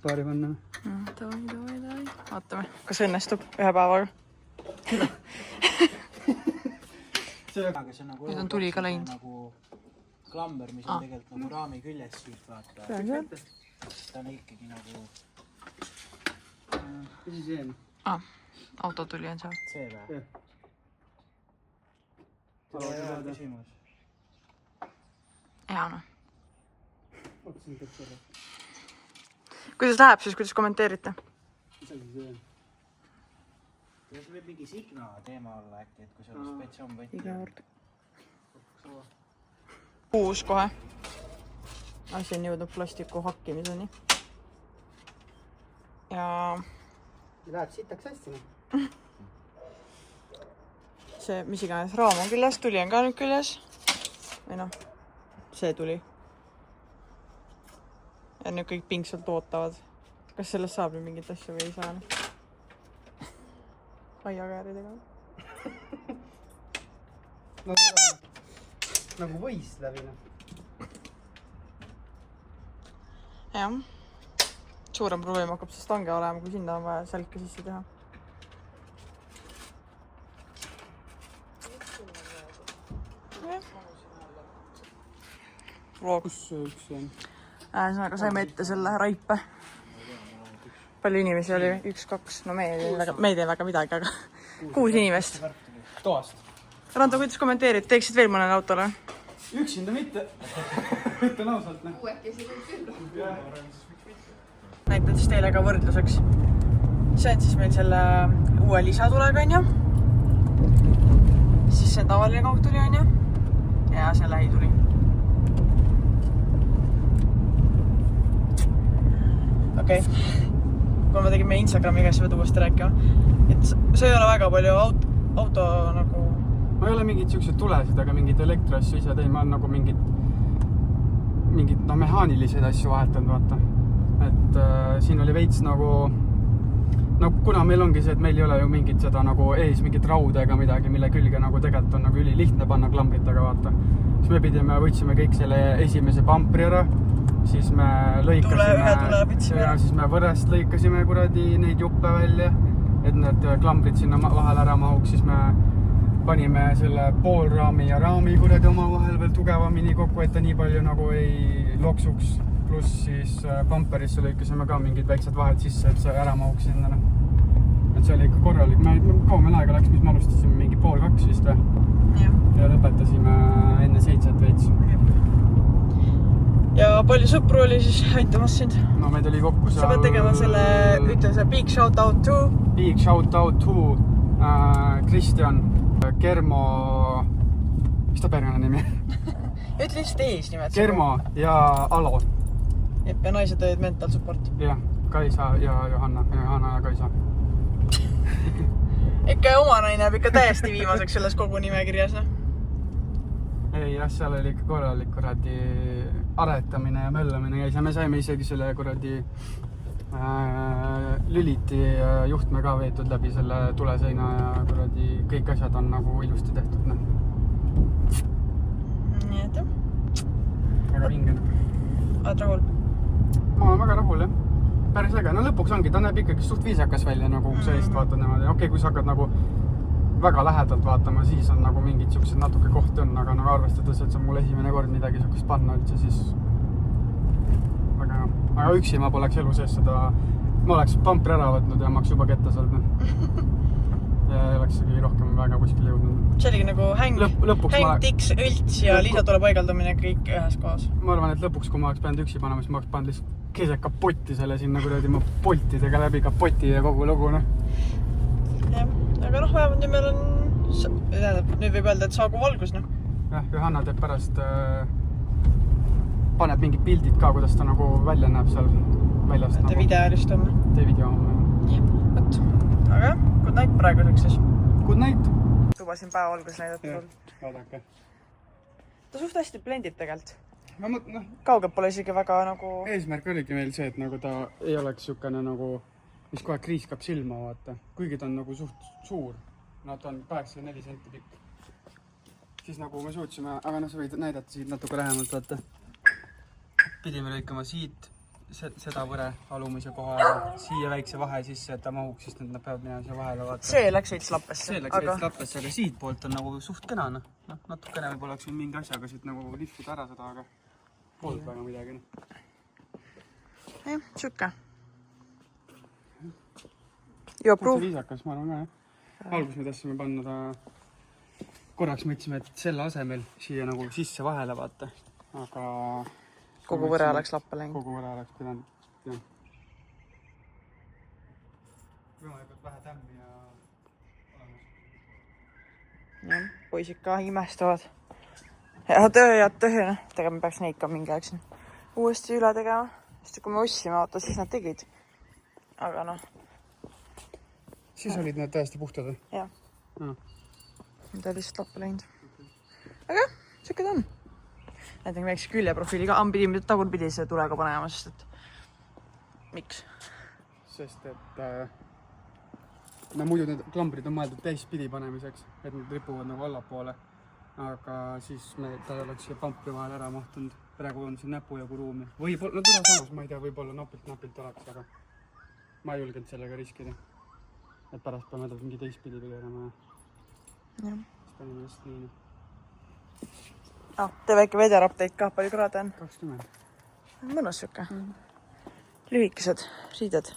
paari panna. Davai. Vaatame, kas õnnestub ühe päevaga. Nüüd on tuli ka läinud. Nagu klamber, mis on tegelikult nagu raami küljes siit vaata. Ta on ikkagi nagu... Mis see on? Autotuli on seal. See või? Hea küsimus. Hea noh. Kuidas läheb siis, kuidas kommenteerite? Kuidas võib mingi signa teema olla äkki, et kui see on spetsioon võtti? Uus kohe. Asi on jõudnud plastiku hakkimiseni. Ja... Läheb sitaks hästi. See, mis iganes raam on küljes, tuli on ka nüüd küljes. Või noh, see tuli. Ja nüüd kõik pingsalt ootavad. Kas sellest saab nüüd mingit asja või ei saa? Aiakääridega. No nagu võis läbi. Jah. Suurem probleem hakkab see stange olema, kui sinna on vaja sälke sisse teha. Kus üks on? Ühesõnaga saime ette selle raipe. Palju inimesi oli? 1, 2. No me ei tee väga midagi, aga 6 inimest. Toast. Rando, kuidas kommenteerid? Teeksid veel mõnele autole? Üksinda mitte. Ütlen ausalt. Näitan siis teile ka võrdluseks. See on siis meil selle uue lisatulega, on ju. Siis see tavaline kaugtuli, on ju. Ja see lähituli. Okei. Kui me tegime Instagrami käes, võid uuesti rääkima. Et see ei ole väga palju auto nagu... Ma ei ole mingid siuksed tulesid, aga mingid elektriasju ise tein. Ma olen nagu mingid mehaanilised asju vahetanud, vaata. Et siin oli veits nagu... No kuna meil ongi see, et meil ei ole ju mingit seda nagu ees mingit rauda ega midagi, mille külge nagu tegelikult on nagu ülilihtne panna klambritega, vaata. Siis me võtsime kõik selle esimese pampri ära, siis me lõikasime ja siis me võrest lõikasime kuradi neid juppe välja, et need klambrid sinna vahel ära mahuks, siis me panime selle poolraami ja raami kuradi oma vahel veel tugevamini kokku, et ta nii palju nagu ei loksuks. Pluss siis pamperisse lõikasime ka mingid väiksed vahed sisse, et see ära mahuks sinna. Et see oli ikka korralik. Kaua meil aega läks, mis me alustasime mingi 1:30 vist või? Ja lõpetasime enne 7 veits. Ja palju sõpru oli siis aitamas sind? No meid oli kokku seal... Sa pead tegema selle, ütle see big shout out to... Big shout out to Kristjan, Kermo... Mis ta perekonna nimi? Ütle lihtsalt eesnimed. Kermo ja Alo. Jep, ja naised olid mental support. Jah, Kaisa ja Johanna ja Kaisa. Ikka oma naine jääb ikka täiesti viimaseks selles kogu nimekirjas, noh. Ei, jah, seal oli ikka korralik kuradi aretamine ja möllamine käis ja me saime isegi selle kuradi lüliti juhtme ka veetud läbi selle tuleseina ja kuradi kõik asjad on nagu ilusti tehtud, noh. Nii et jah. Väga vingene. Oled rahul? Ma olen väga rahul, jah. Päris äge. No lõpuks ongi, ta näeb ikkagi suht viisakas välja, nagu seest vaatad niimoodi. Okei, kui sa hakkad nagu väga lähedalt vaatama, siis on nagu mingid siuksed natuke kohti on, aga nagu arvestades, et see on mul esimene kord midagi siukest panna üldse, siis väga hea. Aga üksi ma poleks elu sees seda, ma oleks pampri ära võtnud ja ma oleks juba ketta saanud. Ja ei oleks rohkem väga kuskil jõudnud. See oligi nagu häng, tiks, õlts ja lisatule paigaldamine kõik ühes kohas. Ma arvan, et lõpuks, kui ma oleks pidanud üksi panema, siis ma oleks pannud lihtsalt keset kapotti selle sinna kuradi ma poltidega läbi kapoti ja kogu lugu, noh. Jah, aga noh, vähemalt nüüd meil on, nüüd võib öelda, et saagu valgus, noh. Jah, Johanna teeb pärast, paneb mingid pildid ka, kuidas ta nagu välja näeb seal väljast. Tee video ärist homme. Tee video homme. Võt, aga good night praeguseks siis. Good night. Lubasin päeva alguses näidata sul. Vaadake. Ta suht hästi blendib tegelikult. Ma mõtlen, noh. Kaugelt pole isegi väga nagu... Eesmärk oligi meil see, et nagu ta ei oleks siukene nagu, mis kohe kriiskab silma, vaata. Kuigi ta on nagu suht suur. No ta on 84 senti pikk. Siis nagu me suutsime, aga noh, sa võid näidata siit natuke lähemalt, vaata. Pidime lõikama siit seda võre alumise koha siia väikse vahe sisse, et ta mahuks, sest nad peavad minema siia vahele vaata. See läks veits lappesse. See läks veits lappesse, aga siit poolt on nagu suht kena, noh. Natukene võib oleks võinud mingi asjaga siit nagu lihvida ära seda, aga polnud väga midagi. Jah, siuke. Joo, proof. Viisakas, ma arvan ka, jah. Alguses me tahtsime panna ta, korraks mõtlesime, et selle asemel siia nagu sisse vahele vaata, aga Kogu võre oleks lappa läinud. Kogu võre oleks pidanud, jah. Võimalikult vähe tämmi ja olemas. Jah, poisid ka imestavad. Ja töö, noh. Tega me peaks neid ka mingi aeg siin uuesti üle tegema. Sest kui me ossime, vaata, siis nad tegid. Aga noh. Siis olid need täiesti puhtad või? Jah. Need oli lihtsalt lappa läinud. Aga jah, siuke ta on. Näiteks väikse küljeprofiili ka pidime tagurpidi see tulega panema, sest et miks? Sest et no muidu need klambrid on mõeldud täispidi panemiseks, et nad ripuvad nagu allapoole. Aga siis ta oleks siia pampi vahel ära mahtunud. Praegu on siin näpujagu ruumi. Võib-olla, no teda samas, ma ei tea, võib-olla napilt oleks, aga ma ei julgenud sellega riskida. Et pärast peame ta mingi teistpidi tegema. Jah. Siis panime just nii. Tee väike vederapteid ka, palju kraade on? 20. Mõnus siuke. Lühikesed riided.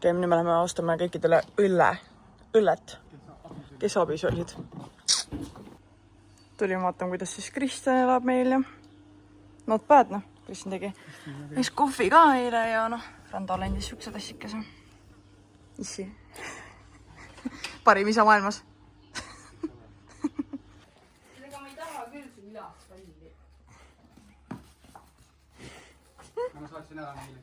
Käime nüüd me läheme ostame kõikidele õllet, kes abis olid. Tulime vaatama, kuidas siis Kristjan elab meil ja not bad, noh. Kristjan tegi kohvi ka eile ja noh, Randal endis siuksed assikese. Issi. Parim isa maailmas. Ma saatsin ära meile.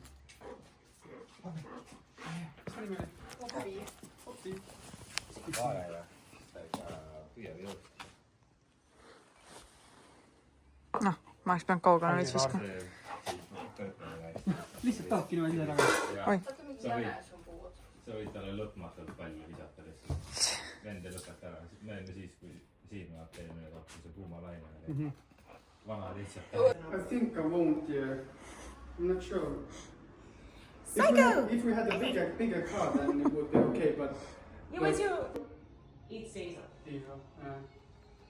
Noh, ma oleks peanud kaugele nüüd viska. Lihtsalt tahadki niimoodi ise taga. Oi. Sa võid talle lõpmatult palju visata lihtsalt. Vend ei lõpeta ära. Me olime siis, kui siin teeme see kuuma laine. Vana lihtsalt. I think I won't, yeah. I'm not sure. If we had a bigger car, then it would be okay, but... You want to eat Caesar?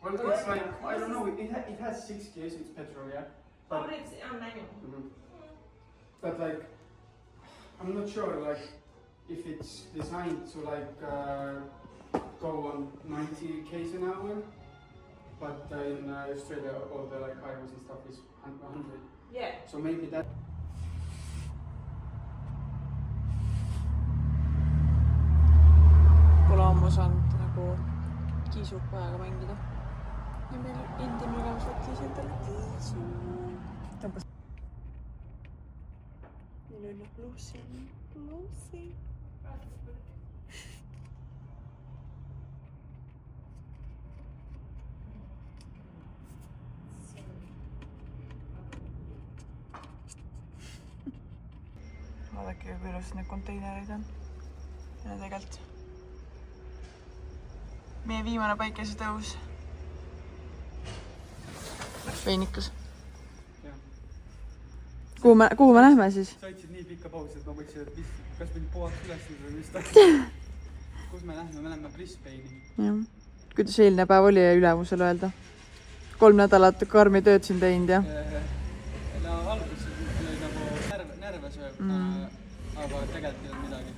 Well, it's like, I don't know, it has 6 gears, it's petrol, yeah? But it's manual. But like, I'm not sure, like, if it's designed to like go on 90 km an hour, but in Australia all the like highways and stuff is 100. Yeah. So maybe that. Pole ammu saanud nagu kiisupäevaga mängida. Ja meil Indian ülemus võttis endale kiisu. Tõmbas. Meil on Lucy. Vaadake, kui ilus need konteinerid on. Ja tegelikult meie viimane päikesetõus. Veinikus. Kuhu me lähme siis? Sa võtsid nii pikka pausi, et ma võiksin, et kas meil poolaks üles või mis ta? Kus me lähme? Me läheme Brisbane'i. Jah. Kuidas eelne päev oli ülemusel öelda? 3 nädalat karmi tööd siin teinud, jah? No alguses oli nagu närve sööb, aga tegelikult ei olnud midagi.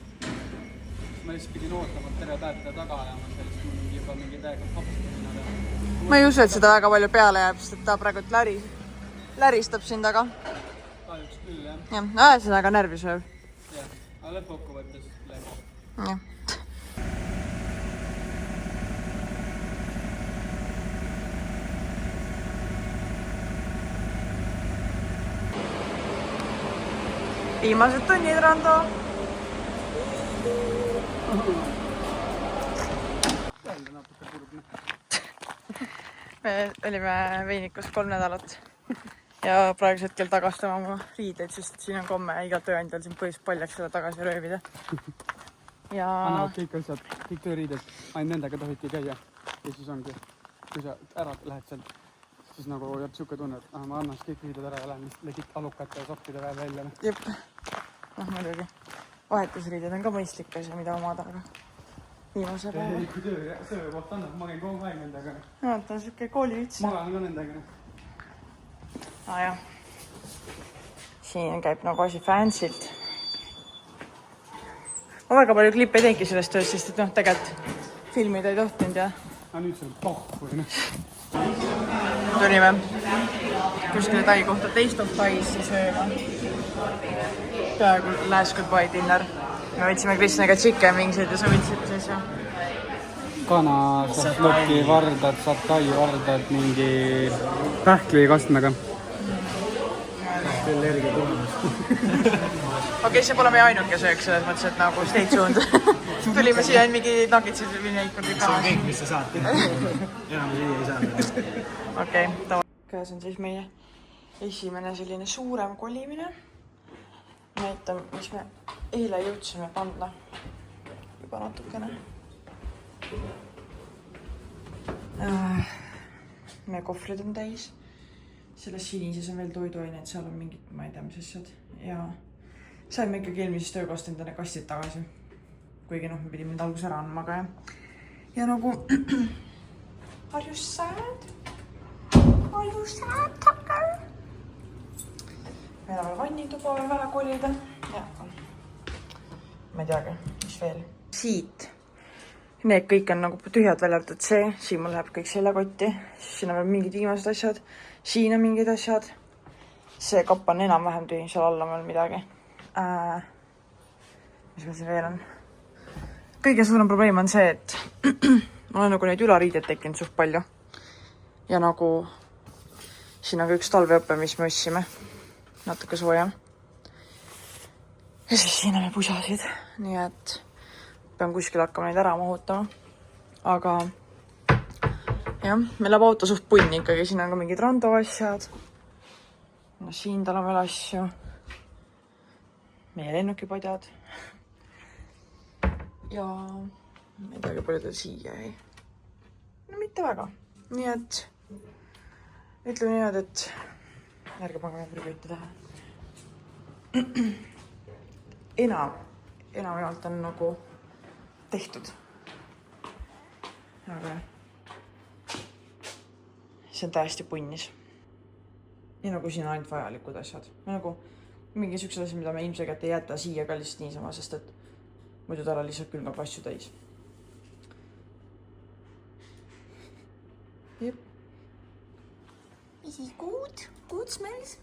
Ma lihtsalt pidin ootama, et terve päev teda taga ajama, sellist juba mingi täiega hapustamine. Ma ei usu, et seda väga palju peale jääb, sest et ta praegu läristab siin taga. Kahjuks küll, jah. Jah, ühesõnaga närvi sööb. Jah, aga lõppkokkuvõttes läbi. Jah. Viimased tunnid, Rando. Me olime Veinikus 3 nädalat ja praegusel hetkel tagastame oma riideid, sest siin on komme igal tööandjal siin põhjus paljaks seda tagasi röövida. Ja... Annavad kõik asjad, kõik tööriided, ainult nendega tohiti käia. Ja siis ongi, kui sa ära lähed sealt, siis nagu jääb siuke tunne, et ma annaks kõik riided ära ja lähen lihtsalt legit alukate ja soppide veel välja. Jep. Noh, muidugi. Vahetusriided on ka mõistlik asja, mida omada, aga viimase päeva. Kui töökoht annab, ma käin kogu aeg nendega. Ta on siuke koolivits. Magan ka nendega. Jah. Siin käib nagu asi fancylt. Ma väga palju klippe teengi sellest tööst, sest et noh, tegelikult filmida ei tohtinud ja... Nüüd see on pohku. Tulime kuskile Tai kohta Taste of Tais siis ööga. Peaaegu last goodbye dinner. Me võtsime Kristjaniga chicken wingsid ja sa võtsid siis ja... Kana, šašlõki, vardad, satai vardad, mingi pähklikastmega. Küll erge tunnus. Okei, see pole meie ainuke söök selles mõttes, et nagu stay tuned. Tulime siia mingi nuggetsid või mingi See on kõik, mis sa saad. Enam siia ei saa. Okei, tava. Käes on siis meie esimene selline suurem kolimine. Näitan, mis me eile jõudsime panna. Juba natukene. Meie kohvrid on täis. Selles sinises on veel toiduaineid, seal on mingid, ma ei tea, mis asjad. Ja saime ikkagi eelmisest töökohast endale kastid tagasi. Kuigi noh, me pidime nüüd algus ära andma, aga jah. Ja nagu... Are you sad? Are you sad, Tucker? Meil on veel vannituba veel vaja kolida. Ja. Ma ei teagi, mis veel. Siit. Need kõik on nagu tühjad välja arvatud see. Siin mul läheb kõik seljakotti. Siin on veel mingid viimased asjad. Siin on mingid asjad. See kapp on enam-vähem tühi. Seal all on veel midagi. Mis meil siin veel on? Kõige suurem probleem on see, et ma olen nagu neid ülariideid tekkinud suht palju. Ja nagu siin on ka üks talveõppe, mis me ossime. Natuke sooja. Ja siis siin on meil pusasid. Nii et pean kuskil hakkama neid ära mahutama. Aga jah, meil läheb auto suht punni ikkagi. Siin on ka mingid rando asjad. No siin tal on veel asju. Meie lennukipadjad. Ja ma ei teagi palju ta siia ei. No mitte väga. Nii et ütleme niimoodi, et ärge pange prügütte taha. Enamjaolt on nagu tehtud. Aga see on täiesti punnis. Nii nagu siin on ainult vajalikud asjad. Nagu mingi siuksed asjad, mida me ilmselgelt ei jäta siia ka lihtsalt niisama, sest et muidu tal on lihtsalt külmab asju täis. Jep. Is it good? Good smells?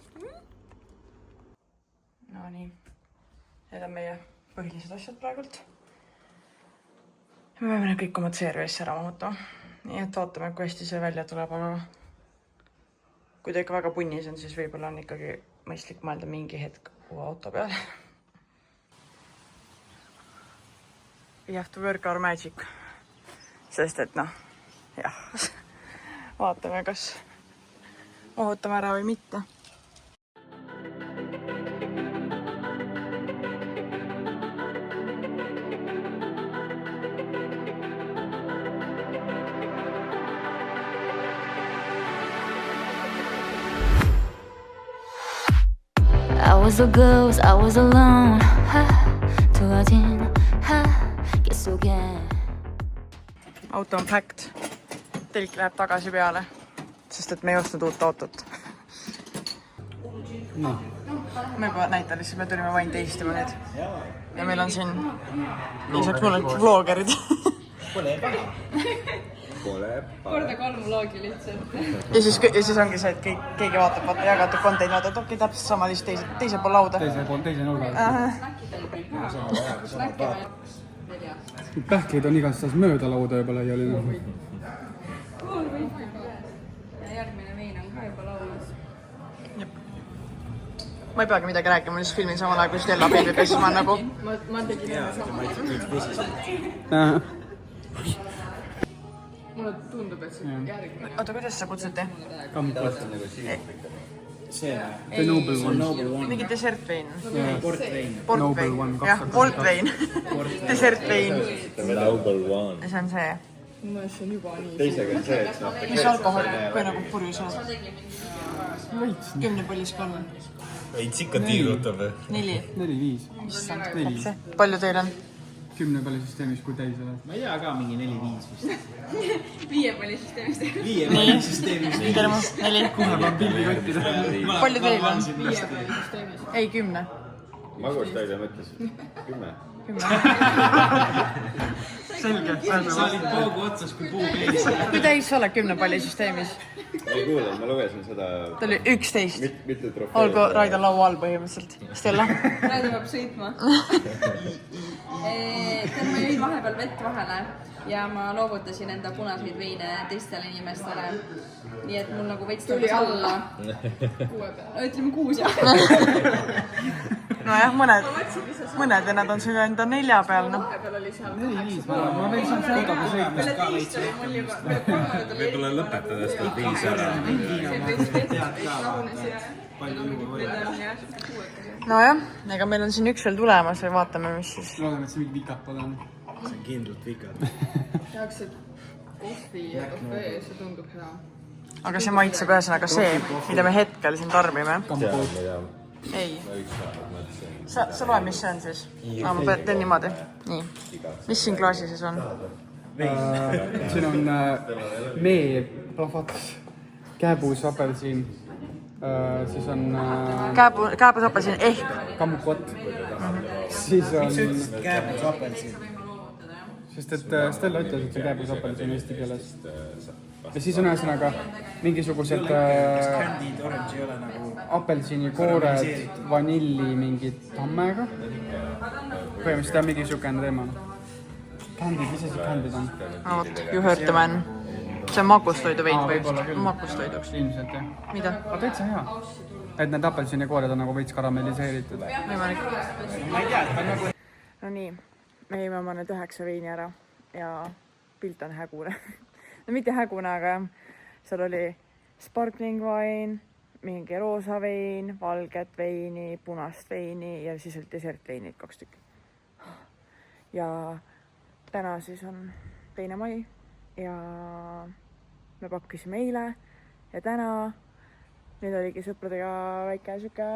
No nii. Need on meie põhilised asjad praegult. Me peame need kõik oma CRV-sse ära mahutama. Nii et vaatame, kui hästi see välja tuleb, aga kui ta ikka väga punnis on, siis võib-olla on ikkagi mõistlik mõelda mingi hetk uue auto peale. We have to work our magic. Sest et noh, jah, vaatame, kas mahutame ära või mitte. I was a ghost, I was alone. 도와진 계속해. Auto on packed. Telk läheb tagasi peale, sest et me ei ostnud uut autot. No. Me juba näitan lihtsalt, me tulime vain teistama nüüd. Ja meil on siin lisaks mulle vloggerid. Pole paha. Korda 3 vlogi lihtsalt. Ja siis ongi see, et keegi vaatab, vaata jagatud konteid, vaata, et okei, täpselt sama lihtsalt teisel pool lauda. Teise nurga. Pähklid on igast mööda lauda juba laiali. Ja järgmine vein on ka juba lauas. Ma ei peagi midagi rääkima, ma lihtsalt filmin samal ajal, kui Stella pilvib ja siis ma nagu... Ma tegin enne sama. Mulle tundub, et see järgmine. Oota, kuidas sa kutsuti? Kampat. See Noble One. Mingi desertvein. portvein. Noble One. Jah, portvein. Desertvein. Noble One. See on see. mu meelest see on juba nii teisega on see, et noh, mis alkohol, kui nagu purjus oled? 10 põlis 3. veits ikka tiirutab. 4. 4-5. Issand, 4. palju teil on? 10 pallisüsteemis, kui täis oled. ma ei tea ka, mingi 4-5 vist. 5 pallisüsteemist. 5 pallisüsteemis. Termo, 4. Kohe peab pilli kottida. Palju teil on? 5 pallisüsteemis. Ei, 10. Magustajale mõtles 10. Selge. sa olid poogu otsas, kui puu käis. Kui täis sa oled 10 pallisüsteemis? ei kuule, ma lugesin seda Ta oli 11. mitte trofee. Olgu Raida laua all põhimõtteliselt. Stella? Raida peab sõitma. Ma jõin vahepeal vett vahele ja ma loovutasin enda punaseid veine teistele inimestele. Nii et mul nagu veits tuli alla. 6 peale. Ütleme 6 jah. Nojah, mõned vennad on sinuga enda 4 peal, noh. Vahepeal oli seal 4-5. Ma veel saan sõidaga sõitma. peale teist oli mul juba peale 3 tuli. võib-olla lõpetades tuleb 5 ära. Lagunes ja Nojah, ega meil on siin üks veel tulemas ja vaatame, mis siis. Loodame, et see mingi vikad pole. see on kindlalt vikad. tehakse kohvi ja kafee, see tundub hea. Aga see maitseb ühesõnaga see, mida me hetkel siin tarbime. Ei. Sa loe, mis see on siis? Ma teen niimoodi. Nii. Mis siin klaasi siis on? Siin on mee, plahvatus, kääbus, apelsiin, siis on Kääbus apelsiin ehk. kammukott, siis on, Kääbus apelsin. sest et Stella ütles, et see kääbus apelsiin eesti keeles. Ja siis on ühesõnaga mingisugused Candied orange ei ole nagu apelsiinikoored, vanilli mingid tammega. Põhimõtteliselt on mingi siukene teema. Kändid, mis see kändid on? Oot, you heard the man. See on makustoidu veid Võib-olla küll. Makustoiduks. Ilmselt jah. Mida? Aga täitsa hea. Et need apelsiinikoored on nagu veits karamelliseeritud. Võimalik. ma ei tea, et ta on nagu No nii, me jõime oma need 9 veini ära ja pilt on hägune. No mitte hägune, aga jah, seal oli sparkling wine, mingi roosa vein, valget veini, punast veini ja siis oli desertveinid 2 tükki. Ja täna siis on 2. mai ja me pakkisime eile ja täna nüüd oligi sõpradega väike siuke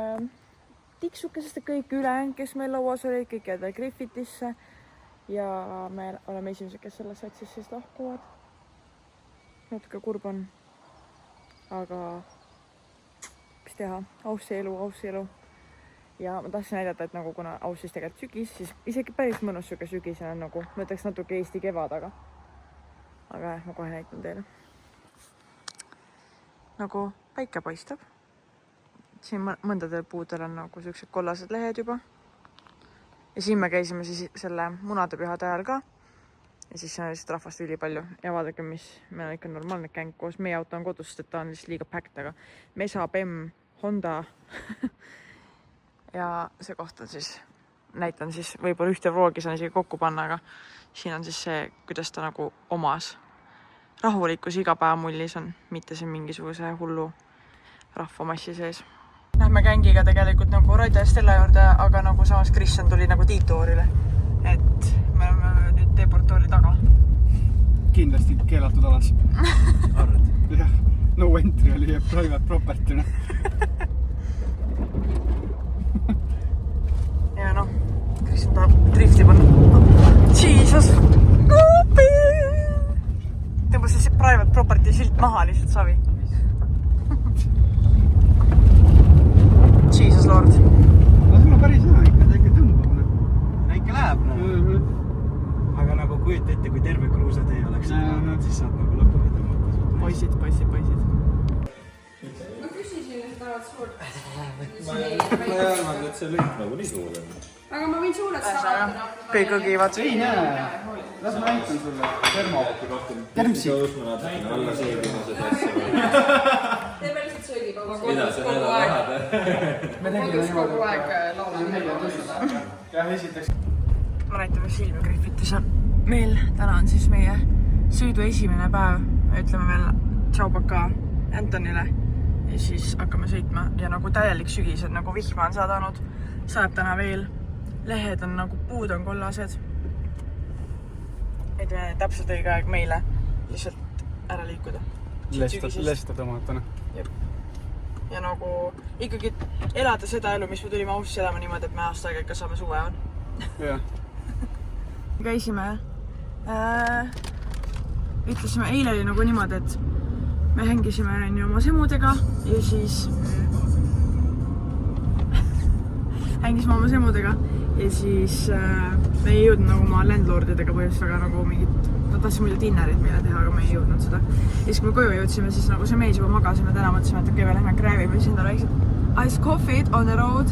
tiksuke, sest et kõik ülejäänud, kes meil lauas olid, kõik jäävad veel Griffithisse ja me oleme esimesed, kes selles satsis siis lahkuvad. Natuke kurb on, aga mis teha, aussi elu. Ja ma tahtsin näidata, et nagu kuna aussis tegelikult sügis, siis isegi päris mõnus siuke sügisena on nagu, ma ütleks natuke Eesti kevad, aga ma kohe näitan teile. Nagu päike paistab. Siin mõndadel puudel on nagu sellised kollased lehed juba. Ja siin me käisime siis selle munadepühade ajal ka. Ja siis on lihtsalt rahvast üli palju. Ja vaadake, mis meil on ikka normaalne gäng koos. Meie auto on kodus, sest ta on lihtsalt liiga packed, aga Mesa, BEM, Honda. Ja see koht on siis, näitan siis, võib-olla ühte vloogi saan isegi kokku panna, aga siin on siis see, kuidas ta nagu omas rahulikus igapäevamullis on, mitte see mingisuguse hullu rahvamassi sees. Lähme gängiga tegelikult nagu Raida ja Stella juurde, aga nagu samas Kristjan tuli nagu Tiitoorile. Et me oleme nüüd deportoori taga. Kindlasti keelatud alas. arvad. Jah, no entry oli private property'na. Ja noh, Kristjan tahab drifti panna. Jesus! Tõmbas see private property silt maha lihtsalt savi. Jesus Lord. No sul on päris hea ikka, ta ikka tõmbab. Ikka läheb noh. Aga nagu kujuta ette, kui terve kruusatee oleks, siis saad nagu lõpuni tõmmata. Poisid. ma küsisin, et tahad suurt. ma ei arvanud, et see lõik nagu nii suur on. aga ma võin suurelt saada. Kõik õgivad. Ei näe. Las ma näitan sulle. Termo. Termsi. Tõusma natukene alla seebima seda asja. Tee päriselt sõidib, aga Mida sa näed tahad? Me tegime kodus kogu niimoodi. aeg laulan. Jah, esiteks. Ma näitan, mis Silvia Griffithis on. Meil täna on siis meie sõidu esimene päev. Ütleme veel tšau paka Antonile. Ja siis hakkame sõitma. Ja nagu täielik sügis, et nagu vihma on sadanud. Sajab täna veel. Lehed on nagu puud on kollased. Et täpselt õige aeg meile lihtsalt ära liikuda. Lesta tõmmata, noh. Ja nagu ikkagi elada seda elu, mis me tulime Austrias elama niimoodi, et me aasta aega ikka saame suve on. Jah. Käisime, ütlesime, eile oli nagu niimoodi, et me hängisime oma semudega ja siis me ei jõudnud nagu oma landlordidega põhjust väga nagu mingit, nad tahtsid muidu dinnerit meile teha, aga me ei jõudnud seda. Ja siis kui me koju jõudsime, siis nagu see mees juba magasime täna, mõtlesime, et okei, me lähme grävime, siis endale väiksed ice coffee on the road.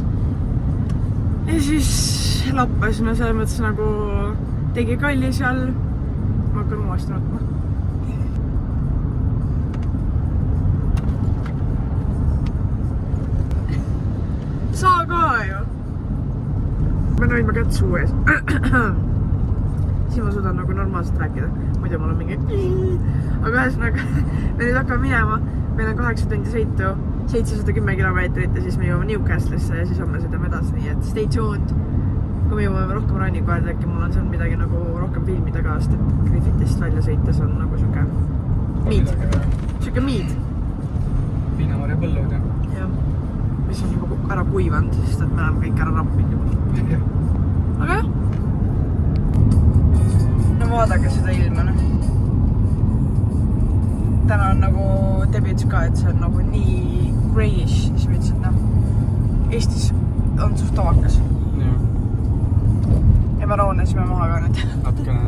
Ja siis lappas, no selles mõttes nagu tegi kalli seal, ma hakkan uuesti nutma. Saa ka ju! Ma näin ma kätt suu ees. Siis ma suudan nagu normaalselt rääkida. Muidu mul on mingi... Aga ühesõnaga, me nüüd hakkame minema. Meil on 8 tundi sõitu, 710 kilomeetrit ja siis me jõuame Newcastle'isse ja siis homme sõidame edasi. Nii et stay tuned. Kui me jõuame rohkem ranniku aeda, äkki mul on seal midagi nagu rohkem filmida ka, sest et Griffithist välja sõites on nagu siuke miid. Siuke miid. Viinamarja põllud, jah. Jah. Mis on juba ära kuivanud, sest et me oleme kõik ära rampid juba. Aga jah. No vaadake seda ilma, noh. Täna on nagu Debbie ütles ka, et see on nagu nii grayish, siis ma ütlesin, et noh, Eestis on suht tavakas. Ja me roonesime maha ka nüüd. Natukene.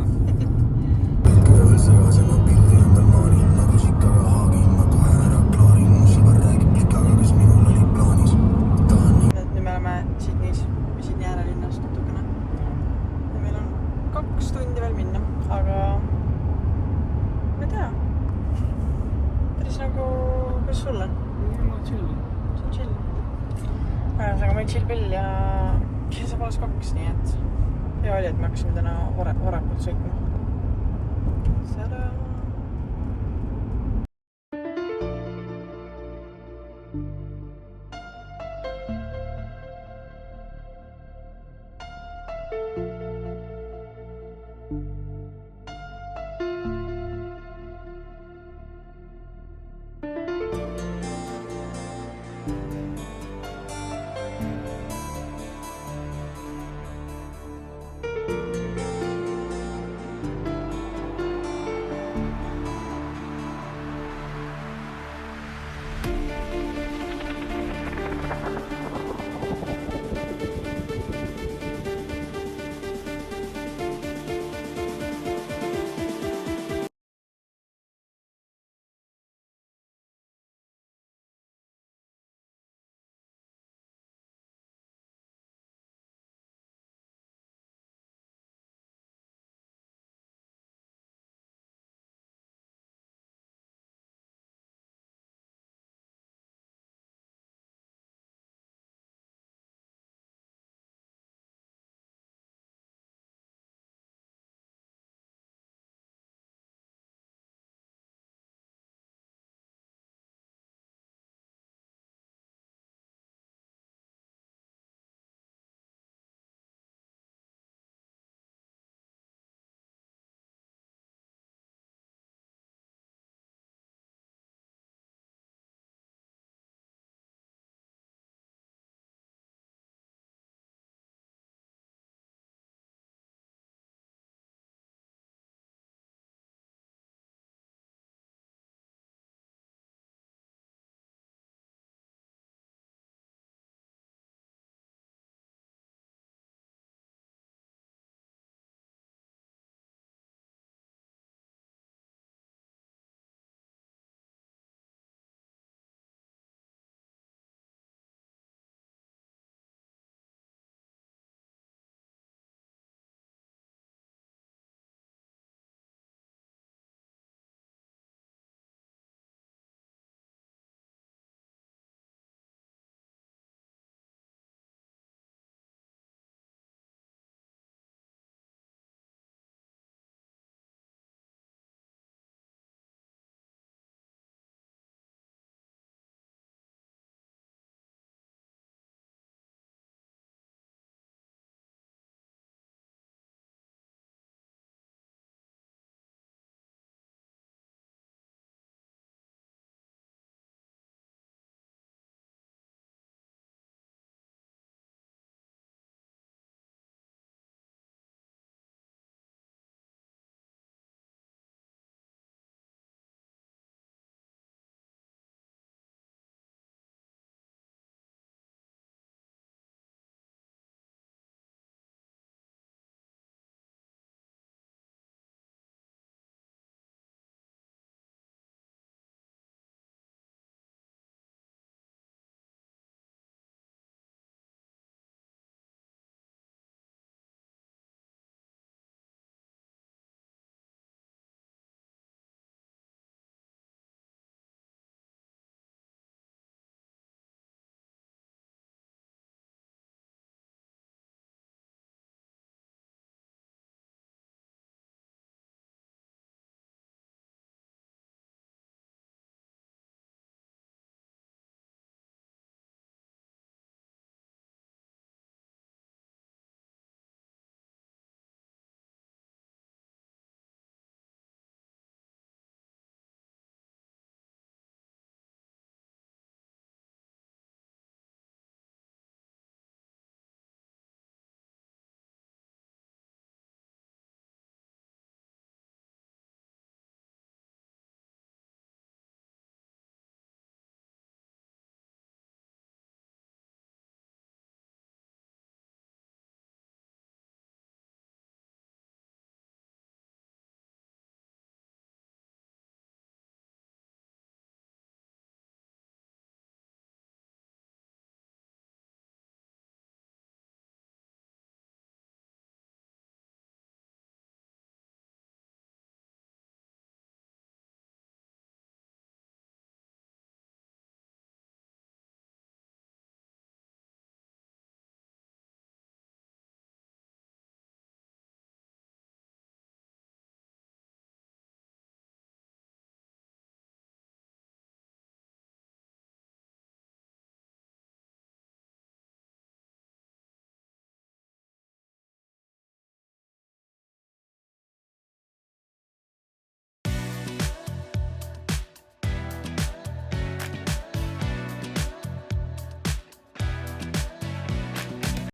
Nüüd me oleme Sydney äärelinnast natukene. Ja meil on 2 tundi veel minna, aga ma ei tea. Päris nagu, kuidas sulle? See on chill. Aga meil chill pill ja see poolest 2, nii et hea oli, et me hakkasime täna varakult sõitma. Sada!